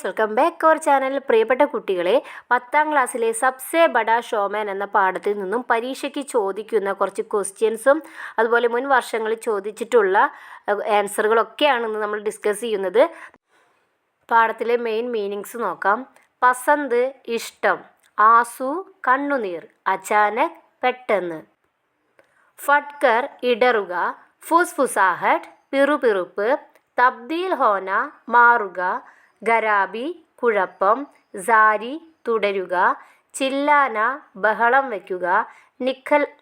Guys, welcome back our channel. പ്രിയപ്പെട്ട കുട്ടികളെ, 10ാം ക്ലാസ്സിലെ സബ്സെ ബഡാ ഷോമാൻ എന്ന പാഠത്തിൽ നിന്നും പരീക്ഷയ്ക്ക് ചോദിക്കുന്ന കുറച്ച് ക്വസ്റ്റ്യൻസും അതുപോലെ മുൻ വർഷങ്ങളിൽ ചോദിച്ചിട്ടുള്ള ആൻസറുകളൊക്കെയാണ് ഇന്ന് നമ്മൾ ഡിസ്കസ് ചെയ്യുന്നത്. പാഠത്തിലെ മെയിൻ മീനിങ്സ് നോക്കാം. പസന്ത് ഇഷ്ടം, ആസു കണ്ണുനീർ, അചാനക് പെട്ടെന്ന്, ഫട്കർ ഇടറുക, ഫുസ്ഫുസാഹട്ട് പിറുപിറുപ്പ്, തബ്ദീൽ ഹോന മാറുക, ഗരാബി കുഴപ്പം, സാരി തുടരുക, ചില്ലാന ബഹളം വയ്ക്കുക,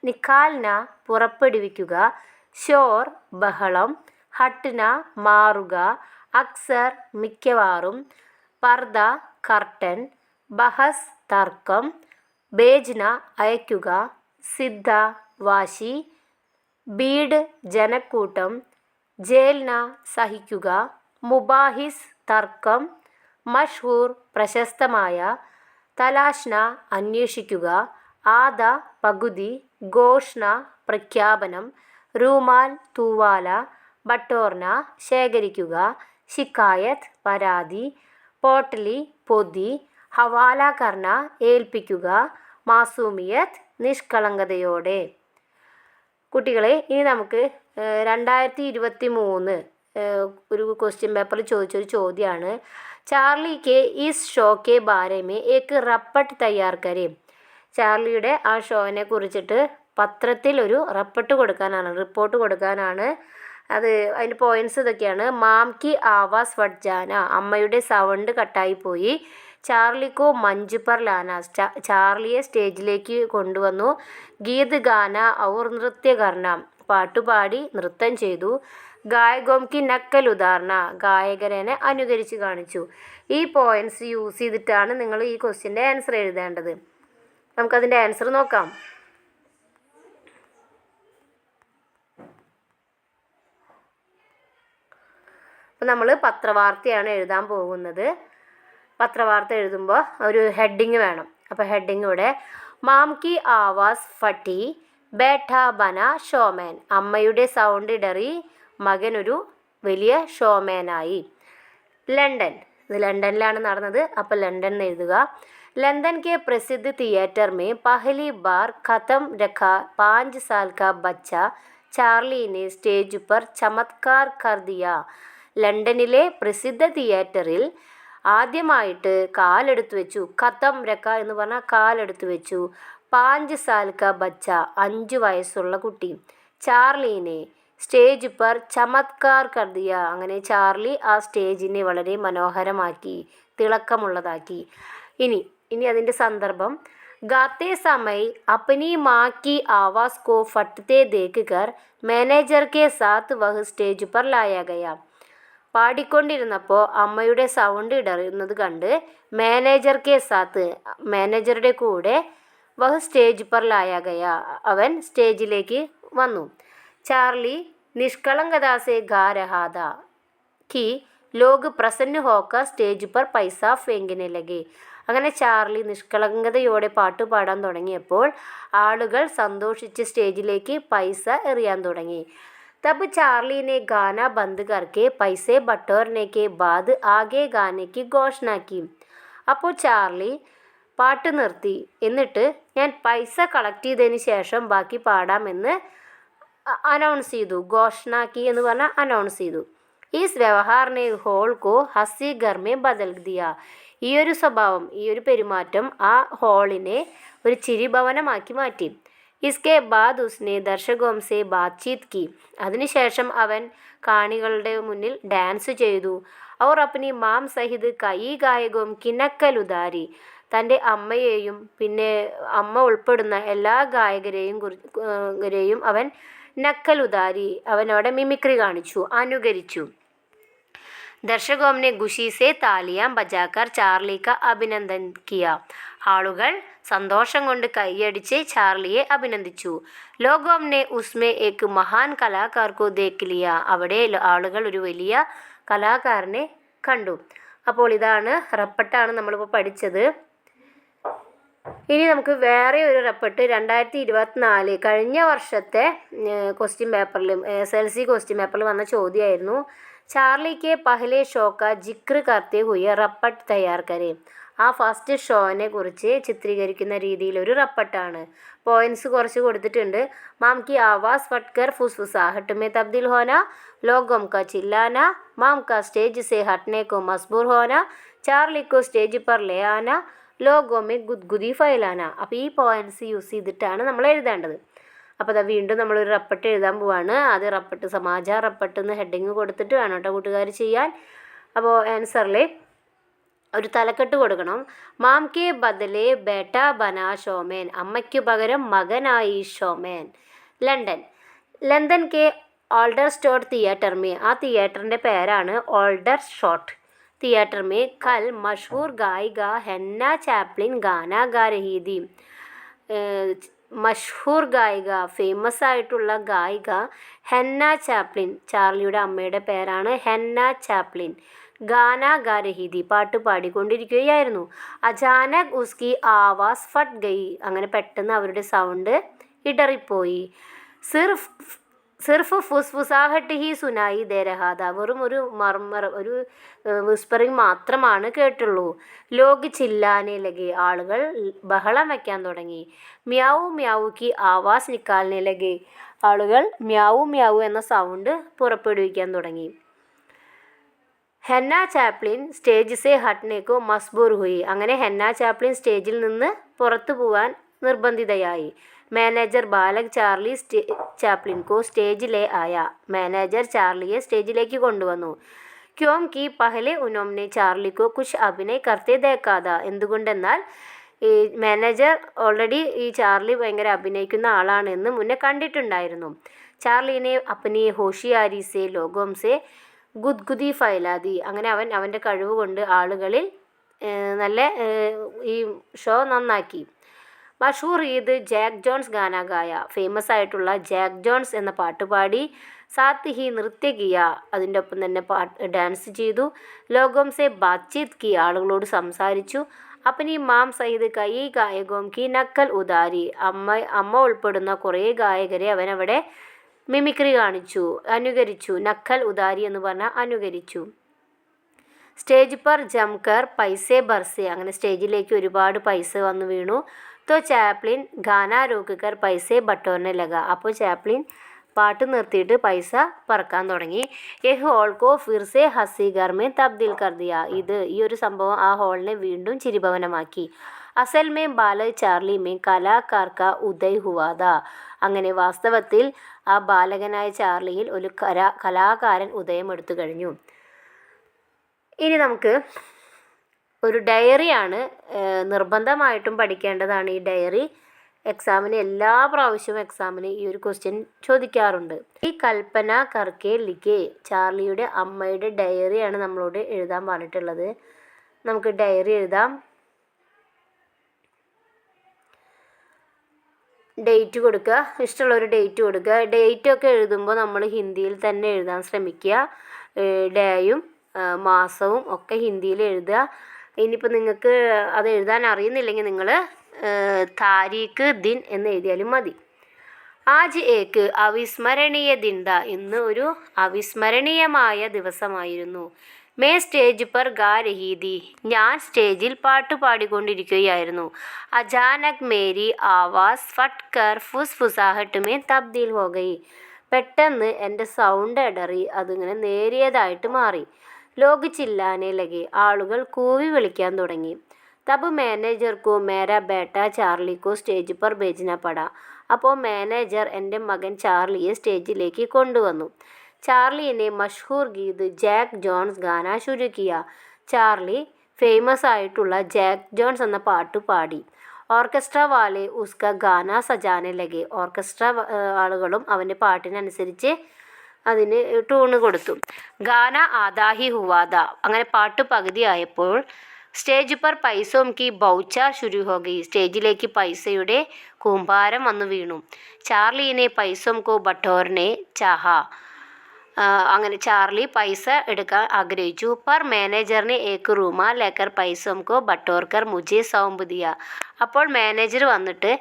നിഖാൽന പുറപ്പെടുവിക്കുക, ഷോർ ബഹളം, ഹട്ട്ന മാറുക, അക്സർ മിക്കവാറും, പർദ കർട്ടൻ, ബഹസ് തർക്കം, ബേജ്ന അയക്കുക, സിദ്ധ വാശി, ബീഡ് ജനക്കൂട്ടം, ജേൽന സഹിക്കുക, മുബാഹിസ് തർക്കം, മഷ്ഹൂർ പ്രശസ്തമായ, തലാഷ്ന അന്വേഷിക്കുക, ആദ പകുതി, ഘോഷ്ണ പ്രഖ്യാപനം, റൂമാൽ തൂവാല, ബട്ടോർന ശേഖരിക്കുക, ശിക്കായത്ത് പരാതി, പോട്ടലി പൊതി, ഹവാല കർണ ഏൽപ്പിക്കുക, മാസൂമിയത്ത് നിഷ്കളങ്കതയോടെ. കുട്ടികളെ, ഇനി നമുക്ക് 2023 ഒരു ക്വസ്റ്റ്യൻ പേപ്പറിൽ ചോദിച്ചൊരു ചോദ്യമാണ്. ചാർലി കെ ഈസ് ഷോ കെ ബാരമേ ഏക്ക് റപ്പട്ട് തയ്യാർ കരേ. ചാർലിയുടെ ആ ഷോനെ കുറിച്ചിട്ട് പത്രത്തിൽ ഒരു റിപ്പോർട്ട് കൊടുക്കാനാണ്. അതിൻ്റെ പോയിൻറ്റ്സ് ഇതൊക്കെയാണ്. മാം കി ആവാസ് ഫട്ട് ജാന, അമ്മയുടെ സൗണ്ട് കട്ടായിപ്പോയി. ചാർലിക്കോ മഞ്ച് പർ ലാന, ചാർലിയെ സ്റ്റേജിലേക്ക് കൊണ്ടുവന്നു. ഗീത് ഗാന ഔർ നൃത്യ കർണ, പാട്ടുപാടി നൃത്തം ചെയ്തു. ഗായകോം കി നക്കൽ ഉദാഹരണ, ഗായകരനെ അനുകരിച്ച് കാണിച്ചു. ഈ പോയിൻറ്റ്സ് യൂസ് ചെയ്തിട്ടാണ് നിങ്ങൾ ഈ ക്വസ്റ്റ്യൻ്റെ ആൻസർ എഴുതേണ്ടത്. നമുക്കതിൻ്റെ ആൻസർ നോക്കാം. അപ്പോൾ നമ്മൾ പത്രവാർത്തയാണ് എഴുതാൻ പോകുന്നത്. പത്രവാർത്ത എഴുതുമ്പോൾ ഒരു ഹെഡിങ് വേണം. അപ്പോൾ ഹെഡിങ് ഇവിടെ മാം കി ആവാസ് ഫട്ടി ബേഠ ബന ഷോമാൻ, അമ്മയുടെ സൗണ്ട് ഇടറി മകനൊരു വലിയ ഷോമാനായി. ലണ്ടൻ, ഇത് ലണ്ടനിലാണ് നടന്നത്. അപ്പോൾ ലണ്ടൻ എന്ന് എഴുതുക. ലണ്ടൻ കെ പ്രസിദ്ധ തിയേറ്റർ മേ പഹലി ബാർ ഖത്തം രഖ 5 साल का बच्चा ചാർലി ने സ്റ്റേജ് पर ചമത്കാർ കർ ദിയ. ലണ്ടനിലെ പ്രസിദ്ധ തിയേറ്ററിൽ ആദ്യമായിട്ട് കാലെടുത്തു വെച്ചു. ഖത്തം രക്ക എന്ന് പറഞ്ഞാൽ കാലെടുത്തു വെച്ചു. 5 साल का बच्चा, 5 വയസ്സുള്ള കുട്ടി. ചാർലിനെ സ്റ്റേജ് പർ ചമത്കാർ കർ ദിയ, അങ്ങനെ ചാർലി ആ സ്റ്റേജിനെ വളരെ മനോഹരമാക്കി, തിളക്കമുള്ളതാക്കി. ഇനി അതിൻ്റെ സന്ദർഭം. ഗാത്തെ സമയ് അപ്പനി മാ കി ആവാസ് കോ ഫട്ട്തെ ദേഖ് കർ മാനേജർ കെ സാത്ത് വഹ് സ്റ്റേജ് പർ ലായ ഗയ. പാടിക്കൊണ്ടിരുന്നപ്പോൾ അമ്മയുടെ സൗണ്ട് ഇടറുന്നത് കണ്ട് മാനേജർ കെ സാത്ത്, മാനേജറുടെ കൂടെ, വഹ് സ്റ്റേജ് പർ ലായ ഗയ, അവൻ സ്റ്റേജിലേക്ക് വന്നു. ചാർലി നിഷ്കളങ്കതാ സെ ഗാ രഹാ താ കി ലോഗ് പ്രസന്ന ഹോക്കർ സ്റ്റേജ് പർ പൈസ ഫേങ്കിനെ ലഗെ. അങ്ങനെ ചാർലി നിഷ്കളങ്കതയോടെ പാട്ട് പാടാൻ തുടങ്ങിയപ്പോൾ ആളുകൾ സന്തോഷിച്ച് സ്റ്റേജിലേക്ക് പൈസ എറിയാൻ തുടങ്ങി. തബ് ചാർലി ने गाना बंद करके पैसे बटोरने के बाद आगे गाने की घोषणा की. അപ്പോൾ ചാർലി പാട്ട് നിർത്തി. എന്നിട്ട് ഞാൻ പൈസ കളക്ട് ചെയ്തതിന് ശേഷം ബാക്കി പാടാമെന്ന് അനൗൺസ് ചെയ്തു. ഘോഷണാക്കി എന്ന് പറഞ്ഞാൽ അനൗൺസ് ചെയ്തു. ഈസ് വ്യവഹാറിനെ ഹോൾ കോ ഹസി ഗർമേ ബദൽ ദിയ. ഈ ഒരു സ്വഭാവം, ഈ ഒരു പെരുമാറ്റം ആ ഹോളിനെ ഒരു ചിരിഭവനമാക്കി മാറ്റി. ഇസ്കെ ബാദ് ഉസ്നെ ദർശകോം സെ ബാത്ചീത് കി. അതിനുശേഷം അവൻ കാണികളുടെ മുന്നിൽ ഡാൻസ് ചെയ്തു. അവർ അപ്പനി മാം സഹിത് കൈ ഗായകോം കിനക്കലുദാരി, തൻ്റെ അമ്മയെയും പിന്നെ അമ്മ ഉൾപ്പെടുന്ന എല്ലാ ഗായകരെയും അവൻ നക്കലുദാരി, അവനോടെ മിമിക്രി കാണിച്ചു, അനുകരിച്ചു. ദർശകോം നെ ഖുഷി സെ താലിയാം ബജാക്കർ ചാർലി ക അഭിനന്ദൻ കിയ. ആളുകൾ സന്തോഷം കൊണ്ട് കൈയടിച്ച് ചാർലിയെ അഭിനന്ദിച്ചു. ലോകോം നെ ഉസ്മേ ഏക് മഹാൻ കലാകാർ കോ ദേഖ് ലിയ. അവിടെ ആളുകൾ ഒരു വലിയ കലാകാരനെ കണ്ടു. അപ്പോൾ ഇതാണ് റപ്പട്ടാണ് നമ്മളിപ്പോൾ പഠിച്ചത്. ഇനി നമുക്ക് വേറെ ഒരു റപ്പട്ട് 2024 കഴിഞ്ഞ വർഷത്തെ ക്വസ്റ്റ്യൻ പേപ്പറിലും SLC ക്വസ്റ്റ്യൻ പേപ്പറിൽ വന്ന ചോദ്യമായിരുന്നു. चार्ली के पहले ഷോ का जिक्र करते हुए റപ്പട്ട് തയ്യാർ കരേം. ആ ഫസ്റ്റ് ഷോനെ കുറിച്ച് ചിത്രീകരിക്കുന്ന രീതിയിൽ ഒരു റപ്പട്ടാണ്. പോയിന്റ്സ് കുറച്ച് കൊടുത്തിട്ടുണ്ട്. മാം കി ആവാസ് ഫട്കർ ഫുസ്ഫുസാഹട്ട് में तब्दील होना, लोगों का चिल्लाना, माम का स्टेज से हटने को मजबूर होना, चार्ली को സ്റ്റേജ് पर ले आना, लोगों में गुदगुदी फैलाना. അപ്പോൾ ഈ പോയിന്റ്സ് യൂസ് ചെയ്തിട്ടാണ് നമ്മൾ എഴുതേണ്ടത്. അപ്പോൾ അതാ വീണ്ടും നമ്മളൊരു റപ്പട്ട് എഴുതാൻ പോവാണ്. അത് റപ്പട്ട് സമാജ റപ്പട്ട് എന്ന് ഹെഡിങ് കൊടുത്തിട്ട് വേണം കേട്ടോ കൂട്ടുകാർ ചെയ്യാൻ. അപ്പോൾ ആൻസറിൽ ഒരു തലക്കെട്ട് കൊടുക്കണം. മാം കെ ബദലെ ബേട്ട ബനാ ഷോമേൻ. അമ്മയ്ക്കു പകരം മകനായി ഷോമേൻ. ലണ്ടൻ. ലണ്ടൻ കെ ഓൾഡർ സ്റ്റോട്ട് തിയേറ്റർ മേ. ആ തിയേറ്ററിൻ്റെ പേരാണ് ഓൾഡർ ഷോട്ട് തിയേറ്റർ മേ കൽ മഷഹൂർ ഗായിക ഹെന്ന ചാപ്ലിൻ ഗാന ഗാ രഹി थी. മഷഹൂർ ഗായിക ഫേമസ് ആയിട്ടുള്ള ഗായിക ഹെന്ന ചാപ്ലിൻ. ചാർലിയുടെ അമ്മയുടെ പേരാണ് ഹെന്ന ചാപ്ലിൻ. ഗാന ഗാ രഹി थी. പാട്ട് പാടിക്കൊണ്ടിരിക്കുകയായിരുന്നു. അചാനക് ഉസ്കി ആവാസ് ഫട്ട് ഗയി. അങ്ങനെ പെട്ടെന്ന് അവരുടെ സൗണ്ട് ഇടറിപ്പോയി. സിർഫ് ഫുസ്ഫുസാഹട്ട് ഹി സുനായി ദേ രഹാദ. വെറും ഒരു ഒരു വിസ്പറിങ് മാത്രമാണ് കേട്ടുള്ളൂ. ലോക് ചില്ലാനെ ലഗെ. ആളുകൾ ബഹളം വയ്ക്കാൻ തുടങ്ങി. മ്യാവു മ്യാവു കി ആവാസ് നിക്കാൽനെ ലഗെ. ആളുകൾ മ്യാവു മ്യാവു എന്ന സൗണ്ട് പുറപ്പെടുവിക്കാൻ തുടങ്ങി. ഹെന്ന ചാപ്ലിൻ സ്റ്റേജ് സെ ഹട്ട്നേക്കോ മസ്ബൂർ ഹുയി. അങ്ങനെ ഹെന്ന ചാപ്ലിൻ സ്റ്റേജിൽ നിന്ന് പുറത്തു പോവാൻ നിർബന്ധിതയായി. മാനേജർ ബാലക് ചാർലി ചാപ്ലിൻ കോ സ്റ്റേജ് ലേ ആയ. മാനേജർ ചാർലിയെ സ്റ്റേജിലേക്ക് കൊണ്ടുവന്നു. ക്യോം കി പഹലെ ഉനോംനെ ചാർലിക്കോ കുഷ് അഭിനയ് കർത്തെ ദേക്കാത. എന്തുകൊണ്ടെന്നാൽ ഈ മാനേജർ ഓൾറെഡി ഈ ചാർലി ഭയങ്കര അഭിനയിക്കുന്ന ആളാണെന്ന് മുന്നേ കണ്ടിട്ടുണ്ടായിരുന്നു. ചാർലിനെ അപ്പനി ഹോഷിയാരി സെ ലോഗോം സെ ഗുദ്ഗുദി ഫൈലാദി. അങ്ങനെ അവൻ്റെ കഴിവ് കൊണ്ട് ആളുകളിൽ നല്ല ഈ ഷോ നന്നാക്കി. മഷൂർ ഈദ് ജാക്ക് ജോൺസ് ഗാന ഗായ. ഫേമസ് ആയിട്ടുള്ള ജാക്ക് ജോൺസ് എന്ന പാട്ട് പാടി. സാത്ത് ഹി നൃത്യ കിയ. അതിൻ്റെ ഒപ്പം തന്നെ ഡാൻസ് ചെയ്തു. ലോഗോം സെ ബാത്ചീത് കി. ആളുകളോട് സംസാരിച്ചു. അപ്പനി മാം സഹിത് കൈ ഗായകോം കി നക്കൽ ഉദാരി. അമ്മ ഉൾപ്പെടുന്ന കുറേ ഗായകരെ അവനവിടെ മിമിക്രി കാണിച്ചു, അനുകരിച്ചു. നക്കൽ ഉദാരി എന്ന് പറഞ്ഞാൽ അനുകരിച്ചു. സ്റ്റേജ് പർ ജംകർ പൈസെ ബർസെ. അങ്ങനെ സ്റ്റേജിലേക്ക് ഒരുപാട് പൈസ വന്നു വീണു. तो ചാപ്ലിൻ ഗാന രോക്കിക്കർ പൈസെ ബട്ടോറിനെ ലഗ. അപ്പോൾ ചാപ്ലിൻ പാട്ട് നിർത്തിയിട്ട് പൈസ പറക്കാൻ തുടങ്ങി. യഹ് ഹോൾ കോ ഫിർ സെ ഹസി ഘർ മേ തബ്ദീൽ കർ ദിയ. ഈ ഒരു സംഭവം ആ ഹോളിനെ വീണ്ടും ചിരിഭവനമാക്കി. അസൽ മേ ബാലക് ചാർലി മേ കലാകാർ കാ ഉദയ് ഹുവാദ. അങ്ങനെ വാസ്തവത്തിൽ ആ ബാലകനായ ചാർലിയിൽ ഒരു കലാകാരൻ ഉദയമെടുത്തു കഴിഞ്ഞു. ഇനി നമുക്ക് ഒരു ഡയറിയാണ് നിർബന്ധമായിട്ടും പഠിക്കേണ്ടതാണ്. ഈ ഡയറി എക്സാമിന് എല്ലാ പ്രാവശ്യവും എക്സാമിന് ഈ ഒരു ക്വസ്റ്റ്യൻ ചോദിക്കാറുണ്ട്. ഈ കൽപ്പന കർക്കെ ലിഖേ. ചാർലിയുടെ അമ്മയുടെ ഡയറിയാണ് നമ്മളോട് എഴുതാൻ പറഞ്ഞിട്ടുള്ളത്. നമുക്ക് ഡയറി എഴുതാം. ഡേറ്റ് കൊടുക്കുക. ഇഷ്ടമുള്ളൊരു ഡേറ്റ് കൊടുക്കുക. ഡേറ്റൊക്കെ എഴുതുമ്പോൾ നമ്മൾ ഹിന്ദിയിൽ തന്നെ എഴുതാൻ ശ്രമിക്കുക. ഡേയും മാസവും ഒക്കെ ഹിന്ദിയിൽ എഴുതുക. ഇനിയിപ്പോൾ നിങ്ങൾക്ക് അത് എഴുതാൻ അറിയുന്നില്ലെങ്കിൽ നിങ്ങൾ താരീഖ് ദിൻ എന്ന് എഴുതിയാലും മതി. ആജ് ഏക്ക് അവിസ്മരണീയ ദിൻ ദ. ഇന്ന് ഒരു അവിസ്മരണീയമായ ദിവസമായിരുന്നു. മേ സ്റ്റേജ് പർ ഗാ രഹി ഥി. ഞാൻ സ്റ്റേജിൽ പാട്ട് പാടിക്കൊണ്ടിരിക്കുകയായിരുന്നു. അചാനക് മേരി ആവാസ് ഫട്ട് കർ ഫുസ്ഫുസാഹട്ട് മേ തബ്ദീൽ ഹോ ഗയി. പെട്ടെന്ന് എൻ്റെ സൗണ്ട് ഇടറി അതിങ്ങനെ നേരിയതായിട്ട് മാറി. ലോക് ചില്ലാനെ ലഗെ. ആളുകൾ കൂവി വിളിക്കാൻ തുടങ്ങി. തബ് മാനേജർക്കോ മേരാ ബേട്ട ചാർലിക്കോ സ്റ്റേജ് പർ ഭേജന പട. അപ്പോൾ മാനേജർ എൻ്റെ മകൻ ചാർലിയെ സ്റ്റേജിലേക്ക് കൊണ്ടുവന്നു. ചാർലിനെ മഷഹൂർ ഗീത് ജാക്ക് ജോൺസ് ഗാന ശുരു കിയ. ചാർലി ഫേമസ് ആയിട്ടുള്ള ജാക്ക് ജോൺസ് എന്ന പാട്ട് പാടി. ഓർക്കസ്ട്ര വാലെ ഉസ്ക ഗാന സജാനെ ലഗെ. ഓർക്കസ്ട്ര ആളുകളും അവൻ്റെ പാട്ടിനനുസരിച്ച് അതിന് ട്യൂണ് കൊടുത്തു. ഗാന ആദാഹി ഹുവാദ. അങ്ങനെ പാട്ട് പകുതിയായപ്പോൾ സ്റ്റേജ് പർ പൈസോം കി ബൗച്ച ശുരു ഹോ ഗയി. സ്റ്റേജിലേക്ക് പൈസയുടെ കൂമ്പാരം വന്നു വീണു. ചാർലിനെ പൈസോം കോ ബട്ടോറിനെ ചാഹ. അങ്ങനെ ചാർലി പൈസ എടുക്കാൻ ആഗ്രഹിച്ചു. പർ മാനേജറിനെ ഏക്ക് റൂമ ലേക്കർ പൈസോം കോ ബട്ടോർക്കർ മുജെ സൗമ്പ് ദിയ. അപ്പോൾ മാനേജർ വന്നിട്ട്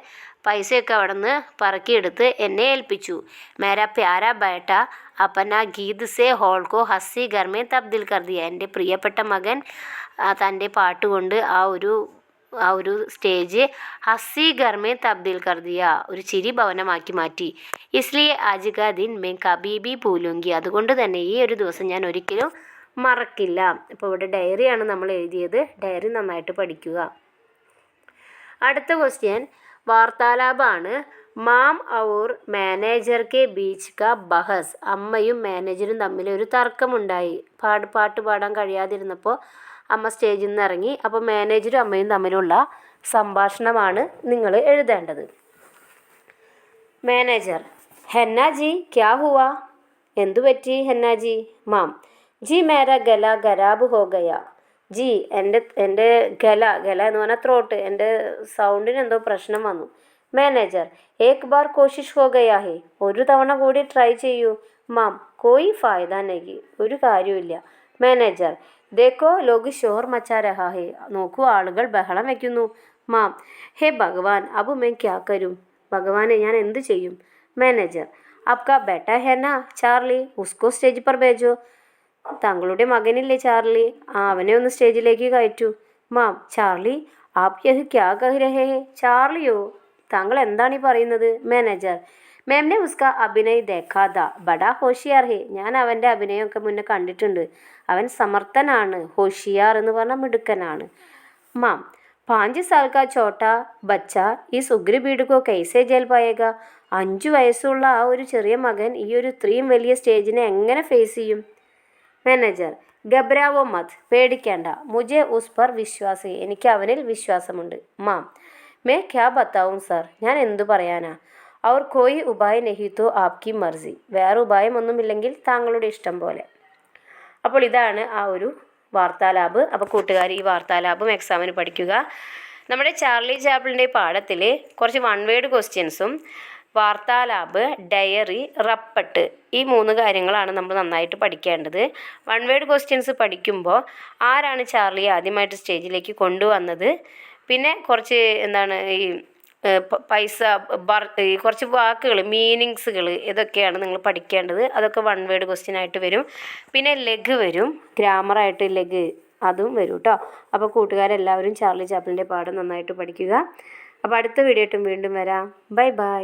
പൈസയൊക്കെ അവിടെ നിന്ന് പറക്കിയെടുത്ത് എന്നെ ഏൽപ്പിച്ചു. മേരാ പ്യാരാ ബേട്ട അപ്പന ഗീത് സെ ഹോൾ കോ ഹസ്സി ഘർ മേ തബ്ദിൽ കർ ദിയ. എൻ്റെ പ്രിയപ്പെട്ട മകൻ തൻ്റെ പാട്ട് കൊണ്ട് ആ ഒരു സ്റ്റേജ് ഹസ്സി ഘർ മേ തബ്ദിൽ കർ ദിയ, ഒരു ചിരി ഭവനമാക്കി മാറ്റി. ഇസ്ലിയെ ആജ് കാ ദിൻ മേ കബീ ഭി ഭൂലൂങ്കി. അതുകൊണ്ട് തന്നെ ഈ ഒരു ദിവസം ഞാൻ ഒരിക്കലും മറക്കില്ല. അപ്പോൾ ഇവിടെ ഡയറിയാണ് നമ്മൾ എഴുതിയത്. ഡയറി നന്നായിട്ട് പഠിക്കുക. അടുത്ത ക്വസ്റ്റ്യൻ വാർത്താലാപാണ്. മാം ഔർ മാനേജർ കെ ബീച്ച് കാ ബഹസ്. അമ്മയും മാനേജരും തമ്മിൽ ഒരു തർക്കമുണ്ടായി. പാട്ട് പാടാൻ കഴിയാതിരുന്നപ്പോൾ അമ്മ സ്റ്റേജിൽ നിന്ന് ഇറങ്ങി. അപ്പോൾ മാനേജരും അമ്മയും തമ്മിലുള്ള സംഭാഷണമാണ് നിങ്ങൾ എഴുതേണ്ടത്. മാനേജർ: ഹെന്ന ജി ക്യാ ഹുവാ? എന്തു പറ്റി ഹെന്ന ജി? മാം: ജി മേരാ ഗല ഖരാബ് ഹോ ഗയാ. ജി എൻ്റെ ഗല എന്ന് പറഞ്ഞാൽ ത്രോട്ട്, എൻ്റെ സൗണ്ടിന് എന്തോ പ്രശ്നം വന്നു. മാനേജർ: ഏക് ബാർ കോശിഷ് ഹോ ഗയാ ഹേ. ഒരു തവണ കൂടി ട്രൈ ചെയ്യൂ. മാം: കോയി ഫായദ നഹി, ഒരു കാര്യമില്ല. മാനേജർ: ദേഖോ ലോഗ് ഷോർ മച്ചാ രഹാ ഹേ. നോക്കൂ, ആളുകൾ ബഹളം വയ്ക്കുന്നു. മാം: ഹേ ഭഗവാൻ, അബ് മേ ക്യാ കരും. ഭഗവാനെ, ഞാൻ എന്ത് ചെയ്യും? മാനേജർ: ആപ്കാ ബേട്ട ഹേ നാ ചാർലി, ഉസ്കോ സ്റ്റേജ് പർ ഭേജോ. താങ്കളുടെ മകനില്ലേ ചാർലി, അവനെ ഒന്ന് സ്റ്റേജിലേക്ക് കയറ്റൂ. മാം: ചാർലി ആപ് യഹ് ക്യാ കഹ് രഹേ ഹേ. ചാർലിയോ, താങ്കൾ എന്താണ് ഈ പറയുന്നത്? മാനേജർ: മാംനെ ഉസ്കാ അഭിനയ് ദേഖാ ഥാ, ബഡാ ഹോഷിയാർ ഹേ. ഞാൻ അവൻ്റെ അഭിനയമൊക്കെ മുന്നേ കണ്ടിട്ടുണ്ട്. അവൻ സമർത്ഥനാണ്. ഹോഷിയാർ എന്ന് പറഞ്ഞാൽ മിടുക്കനാണ്. മാം: 5 साल का छोटा बच्चा इस उग्र भीड़ को कैसे झेल पाएगा. 5 വയസ്സുള്ള ആ ഒരു ചെറിയ മകൻ ഈ ഒരു ഇത്രയും വലിയ സ്റ്റേജിനെ എങ്ങനെ ഫേസ് ചെയ്യും? മാനേജർ: ഗബ്രാവോ മത്, പേടിക്കേണ്ട. മുജെ ഉസ് പർ വിശ്വാസ്, എനിക്ക് അവനിൽ വിശ്വാസമുണ്ട്. മാം: മേ ക്യാ ബത്താവും സർ, ഞാൻ എന്തു പറയാനാ. ഔർ കോയി ഉപായ നഹി തോ ആപ്കി മർസി, വേറെ ഉപായമൊന്നുമില്ലെങ്കിൽ താങ്കളുടെ ഇഷ്ടം പോലെ. അപ്പോൾ ഇതാണ് ആ ഒരു വാർത്താലാബ്. അപ്പോൾ കൂട്ടുകാർ ഈ വാർത്താലാബും എക്സാമിന് പഠിക്കുക. നമ്മുടെ ചാർലി ചാപ്പിളിൻ്റെ പാഠത്തിൽ കുറച്ച് വൺ വേർഡ് ക്വസ്റ്റ്യൻസും വാർത്താലാബ്, ഡയറി, റപ്പട്ട്, ഈ 3 കാര്യങ്ങളാണ് നമ്മൾ നന്നായിട്ട് പഠിക്കേണ്ടത്. വൺ വേർഡ് ക്വസ്റ്റ്യൻസ് പഠിക്കുമ്പോൾ ആരാണ് ചാർലിയെ ആദ്യമായിട്ട് സ്റ്റേജിലേക്ക് കൊണ്ടുവന്നത്, പിന്നെ കുറച്ച് ഈ പൈസ, കുറച്ച് വാക്കുകൾ, മീനിങ്സുകൾ, ഇതൊക്കെയാണ് നിങ്ങൾ പഠിക്കേണ്ടത്. അതൊക്കെ വൺ വേർഡ് ക്വസ്റ്റ്യൻ ആയിട്ട് വരും. പിന്നെ ലഘു വരും, ഗ്രാമറായിട്ട് ലഘു അതും വരും കേട്ടോ. അപ്പോൾ കൂട്ടുകാരെല്ലാവരും ചാർലി ചാപ്പിളിൻ്റെ പാഠം നന്നായിട്ട് പഠിക്കുക. അപ്പോൾ അടുത്ത വീഡിയോ ആയിട്ടും വീണ്ടും വരാം. Bye bye.